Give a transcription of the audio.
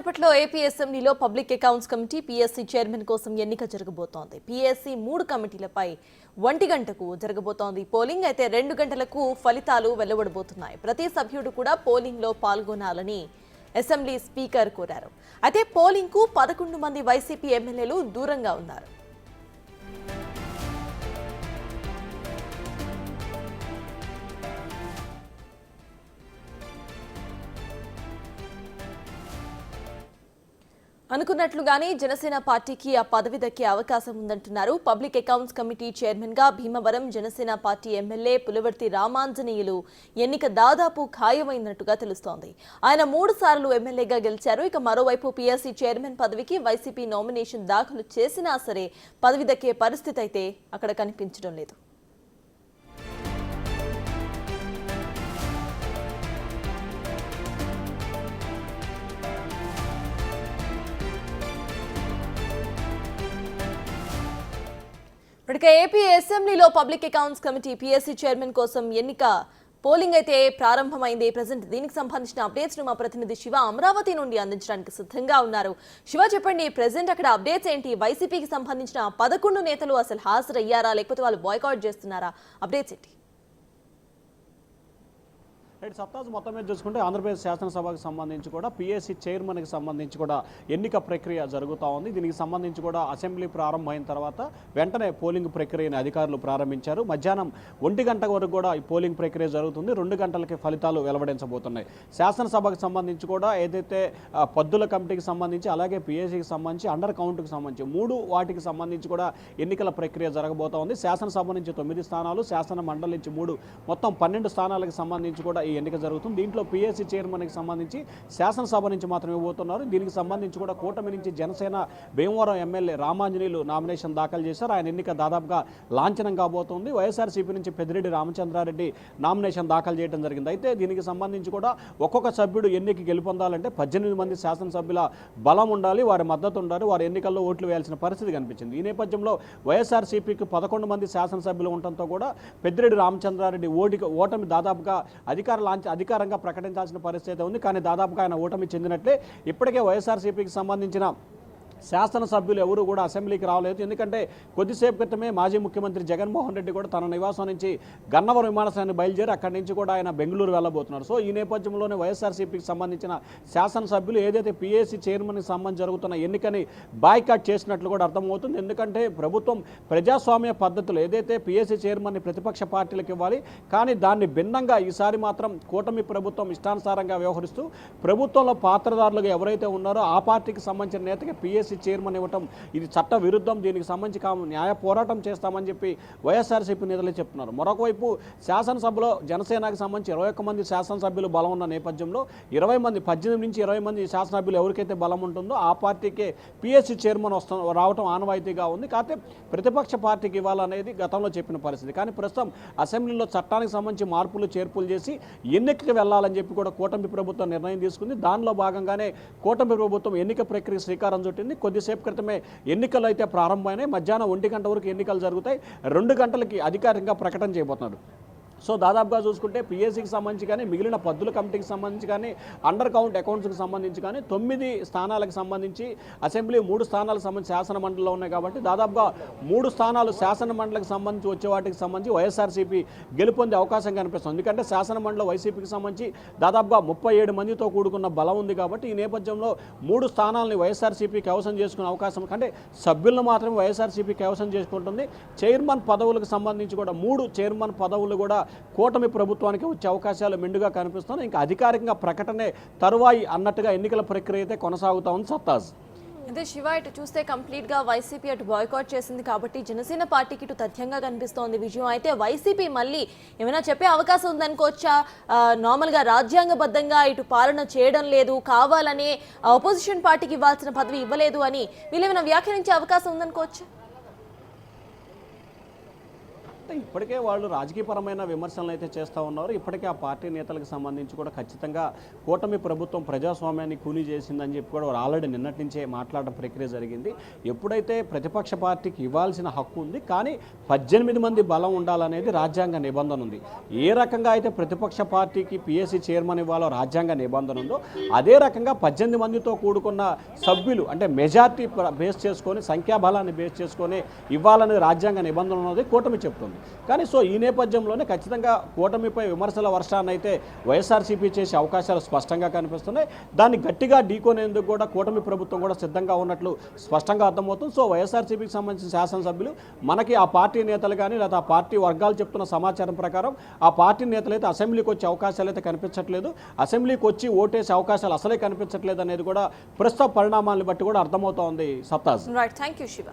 కాసేపట్లో ఏపీ అసెంబ్లీలో public accounts committee PSC chairman కోసం ఎన్నిక జరగబోతోంది. పీఎస్సీ 3 కమిటీలపై 1 గంటకు జరగబోతోంది పోలింగ్. అయితే 2 గంటలకు ఫలితాలు వెలువడబోతున్నాయి. ప్రతి సభ్యుడు కూడా పోలింగ్ లో పాల్గొనాలని అసెంబ్లీ స్పీకర్ కోరారు. అయితే పోలింగ్ కు 11 మంది వైసీపీ ఎమ్మెల్యేలు దూరంగా ఉన్నారు. అనుకున్నట్లుగానే జనసేన పార్టీకి ఆ పదవి దక్కే అవకాశం ఉందంటున్నారు. పబ్లిక్ అకౌంట్స్ కమిటీ చైర్మన్ గా భీమవరం జనసేన పార్టీ ఎమ్మెల్యే పులివర్తి రామాంజనేయులు ఎన్నిక దాదాపు ఖాయమైనట్టుగా తెలుస్తోంది. ఆయన 3 సార్లు ఎమ్మెల్యేగా గెలిచారు. ఇక మరోవైపు పీఎస్సీ చైర్మన్ పదవికి వైసీపీ నామినేషన్ దాఖలు చేసినా సరే పదవి దక్కే పరిస్థితి అయితే అక్కడ కనిపించడం లేదు. ఇక ఏపీ అసెంబ్లీలో public accounts committee PSC chairman కోసం ఎన్నిక పోలింగ్ అయితే ప్రారంభమైంది. ప్రెజెంట్ దీనికి సంబంధించిన అప్డేట్స్ ను మా ప్రతినిధి శివ అమరావతి నుండి అందించడానికి సిద్ధంగా ఉన్నారు. శివ, చెప్పండి, ప్రెజెంట్ అక్కడ అప్డేట్స్ ఏంటి? వైసీపీకి సంబంధించిన 11 నేతలు అసలు హాజరయ్యారా, లేకపోతే వాళ్ళు బాయ్కాట్ చేస్తున్నారా? అప్డేట్స్ ఏంటి? రైట్ సత్తాజ్, మొత్తం మీద చూసుకుంటే ఆంధ్రప్రదేశ్ శాసనసభకు సంబంధించి కూడా పీఎస్సీ చైర్మన్కి సంబంధించి కూడా ఎన్నిక ప్రక్రియ జరుగుతూ ఉంది. దీనికి సంబంధించి కూడా అసెంబ్లీ ప్రారంభమైన తర్వాత వెంటనే పోలింగ్ ప్రక్రియని అధికారులు ప్రారంభించారు. మధ్యాహ్నం 1 గంట వరకు కూడా ఈ పోలింగ్ ప్రక్రియ జరుగుతుంది. 2 గంటలకి ఫలితాలు వెలువడించబోతున్నాయి. శాసనసభకు సంబంధించి కూడా ఏదైతే పద్దుల కమిటీకి సంబంధించి, అలాగే పీఎస్సీకి సంబంధించి, అండర్ కౌంట్కి సంబంధించి 3 వాటికి సంబంధించి కూడా ఎన్నికల ప్రక్రియ జరగబోతూ ఉంది. శాసనసభ నుంచి 9 స్థానాలు, శాసన మండలి నుంచి 3, మొత్తం 12 స్థానాలకు సంబంధించి కూడా ఈ ఎన్నిక జరుగుతుంది. దీంట్లో పీఎస్సీ చైర్మన్కి సంబంధించి శాసనసభ నుంచి మాత్రమే ఇవ్వబోతున్నారు. దీనికి సంబంధించి కూడా కూటమి నుంచి జనసేన భీమవరం ఎమ్మెల్యే రామాంజనేయులు నామినేషన్ దాఖలు చేశారు. ఆయన ఎన్నిక దాదాపుగా లాంఛనం కాబోతుంది. వైఎస్ఆర్సీపీ నుంచి పెద్దిరెడ్డి రామచంద్రారెడ్డి నామినేషన్ దాఖలు చేయడం జరిగింది. అయితే దీనికి సంబంధించి కూడా ఒక్కొక్క సభ్యుడు ఎన్నిక గెలుపొందాలంటే 18 మంది శాసనసభ్యుల బలం ఉండాలి, వారి మద్దతు ఉండాలి, వారి ఎన్నికల్లో ఓట్లు వేయాల్సిన పరిస్థితి కనిపించింది. ఈ నేపథ్యంలో వైఎస్ఆర్సీపీకి 11 మంది శాసనసభ్యులు ఉండటంతో కూడా పెద్దిరెడ్డి రామచంద్రారెడ్డి ఓటమి దాదాపుగా అధికారంగా ప్రకటించాల్సిన పరిస్థితి ఉంది. కానీ దాదాపుగా ఆయన ఓటమి చెందినట్లే. ఇప్పటికే వైఎస్ఆర్సీపీకి సంబంధించిన శాసనసభ్యులు ఎవరు కూడా అసెంబ్లీకి రాలేదు. ఎందుకంటే కొద్దిసేపు క్రితమే మాజీ ముఖ్యమంత్రి జగన్మోహన్ రెడ్డి కూడా తన నివాసం నుంచి గన్నవరం విమానాశ్రయాన్ని బయలుదేరి అక్కడి నుంచి కూడా ఆయన బెంగళూరు వెళ్ళబోతున్నారు. సో ఈ నేపథ్యంలోనే వైఎస్ఆర్సీపీకి సంబంధించిన శాసనసభ్యులు ఏదైతే పీఎస్సీ చైర్మన్కి సంబంధించి జరుగుతున్న ఎన్నికని బాయ్కాట్ చేసినట్లు కూడా అర్థమవుతుంది. ఎందుకంటే ప్రభుత్వం ప్రజాస్వామ్య పద్ధతులు ఏదైతే పీఎస్సీ చైర్మన్ని ప్రతిపక్ష పార్టీలకు ఇవ్వాలి, కానీ దాన్ని భిన్నంగా ఈసారి మాత్రం కూటమి ప్రభుత్వం ఇష్టానుసారంగా వ్యవహరిస్తూ ప్రభుత్వంలో పాత్రదారులుగా ఎవరైతే ఉన్నారో ఆ పార్టీకి సంబంధించిన నేతకి పీఎస్సీ చైర్మన్ ఇవ్వటం ఇది చట్ట విరుద్ధం. దీనికి సంబంధించి న్యాయ పోరాటం చేస్తామని చెప్పి వైఎస్ఆర్సీపీ నేతలే చెప్తున్నారు. మరొక వైపు శాసనసభలో జనసేనకు సంబంధించి 21 మంది శాసనసభ్యులు బలం ఉన్న నేపథ్యంలో 18 నుంచి 20 మంది శాసనసభ్యులు ఎవరికైతే బలం ఉంటుందో ఆ పార్టీకే పీఎస్సీ చైర్మన్ రావటం ఆనవాయితీగా ఉంది. కాకపోతే ప్రతిపక్ష పార్టీకి ఇవ్వాలనేది గతంలో చెప్పిన పరిస్థితి. కానీ ప్రస్తుతం అసెంబ్లీలో చట్టానికి సంబంధించి మార్పులు చేర్పులు చేసి ఎన్నికకి వెళ్లాలని చెప్పి కూడా కూటమి ప్రభుత్వం నిర్ణయం తీసుకుంది. దానిలో భాగంగానే కూటమి ప్రభుత్వం ఎన్నిక ప్రక్రియ శ్రీకారం చుట్టింది. కొద్దిసేపు క్రితమే ఎన్నికలు అయితే ప్రారంభమైనాయి. మధ్యాహ్నం 1 గంట వరకు ఎన్నికలు జరుగుతాయి. 2 గంటలకి అధికారికంగా ప్రకటన చేయబోతున్నారు. సో దాదాపుగా చూసుకుంటే పీఎస్సీకి సంబంధించి కానీ, మిగిలిన పద్దుల కమిటీకి సంబంధించి కానీ, అండర్ కౌంట్ అకౌంట్స్కి సంబంధించి కానీ 9 స్థానాలకు సంబంధించి అసెంబ్లీ 3 స్థానాలకు సంబంధించి శాసన మండలిలో ఉన్నాయి. కాబట్టి దాదాపుగా 3 స్థానాలు శాసన మండలికి సంబంధించి వచ్చే వాటికి సంబంధించి వైఎస్ఆర్సీపీ గెలుపొందే అవకాశం కనిపిస్తుంది. ఎందుకంటే శాసన మండలి వైసీపీకి సంబంధించి దాదాపుగా 37 మందితో కూడుకున్న బలం ఉంది. కాబట్టి ఈ నేపథ్యంలో 3 స్థానాలని వైఎస్ఆర్సీపీ కైవసం చేసుకునే అవకాశం, అంటే సభ్యులను మాత్రమే వైఎస్ఆర్సీపీ కైవసం చేసుకుంటుంది. చైర్మన్ పదవులకు సంబంధించి కూడా 3 చైర్మన్ పదవులు కూడా కూటమి ప్రభుత్వానికి వచ్చే అవకాశాలు మెండుగా కనిపిస్తున్నాయి. ఇంకా అధికారికంగా ప్రకటనే తరువాయి అన్నట్టుగా ఎన్నికల ప్రక్రియ అయితే కొనసాగుతా ఉంది. సత్తాజ్, అదే శివ, ఇటు చూస్తే కంప్లీట్ గా వైసీపీ అటు బాయ్కాట్ చేసింది కాబట్టి జనసేన పార్టీకి ఇటు తథ్యంగా కనిపిస్తోంది విజయం. అయితే వైసీపీ మళ్ళీ ఏమైనా చెప్పే అవకాశం ఉందనుకోవచ్చా? నార్మల్ గా రాజ్యాంగబద్ధంగా ఇటు పాలన చేయడం లేదు, కావాలనే ఆపోజిషన్ పార్టీకి ఇవ్వాల్సిన పదవి ఇవ్వలేదు అని వీళ్ళు ఏమైనా వ్యాఖ్యానించే అవకాశం ఉందనుకోవచ్చా? అంటే ఇప్పటికే వాళ్ళు రాజకీయపరమైన విమర్శలు అయితే చేస్తూ ఉన్నారు. ఇప్పటికే ఆ పార్టీ నేతలకు సంబంధించి కూడా ఖచ్చితంగా కూటమి ప్రభుత్వం ప్రజాస్వామ్యాన్ని కూనీ చేసిందని చెప్పి కూడా వారు ఆల్రెడీ నిన్నటి నుంచే మాట్లాడడం ప్రక్రియ జరిగింది. ఎప్పుడైతే ప్రతిపక్ష పార్టీకి ఇవ్వాల్సిన హక్కు ఉంది, కానీ 18 మంది బలం ఉండాలనేది రాజ్యాంగ నిబంధన ఉంది. ఏ రకంగా అయితే ప్రతిపక్ష పార్టీకి పిఎస్సి చైర్మన్ ఇవ్వాలో రాజ్యాంగ నిబంధన ఉందో, అదే రకంగా 18 మందితో కూడుకున్న సభ్యులు అంటే మెజార్టీ బేస్ చేసుకొని, సంఖ్యాబలాన్ని బేస్ చేసుకొని ఇవ్వాలనేది రాజ్యాంగ నిబంధన ఉన్నది కూటమి చెప్తుంది. కానీ సో ఈ నేపథ్యంలోనే ఖచ్చితంగా కూటమిపై విమర్శల వర్షాన్ని అయితే వైఎస్ఆర్సీపీ చేసే అవకాశాలు స్పష్టంగా కనిపిస్తున్నాయి. దాన్ని గట్టిగా ఢీకొనేందుకు కూడా కూటమి ప్రభుత్వం కూడా సిద్ధంగా ఉన్నట్లు స్పష్టంగా అర్థమవుతుంది. సో వైఎస్ఆర్సీపీకి సంబంధించిన శాసనసభ్యులు మనకి ఆ పార్టీ నేతలు కానీ లేదా ఆ పార్టీ వర్గాలు చెప్తున్న సమాచారం ప్రకారం ఆ పార్టీ నేతలు అయితే అసెంబ్లీకి వచ్చే అవకాశాలు అయితే కనిపించట్లేదు. అసెంబ్లీకి వచ్చి ఓటేసే అవకాశాలు అసలే కనిపించట్లేదు అనేది కూడా ప్రస్తుత పరిణామాలను బట్టి కూడా అర్థమవుతోంది. సత్తాజ్. Right, thank you Shiva.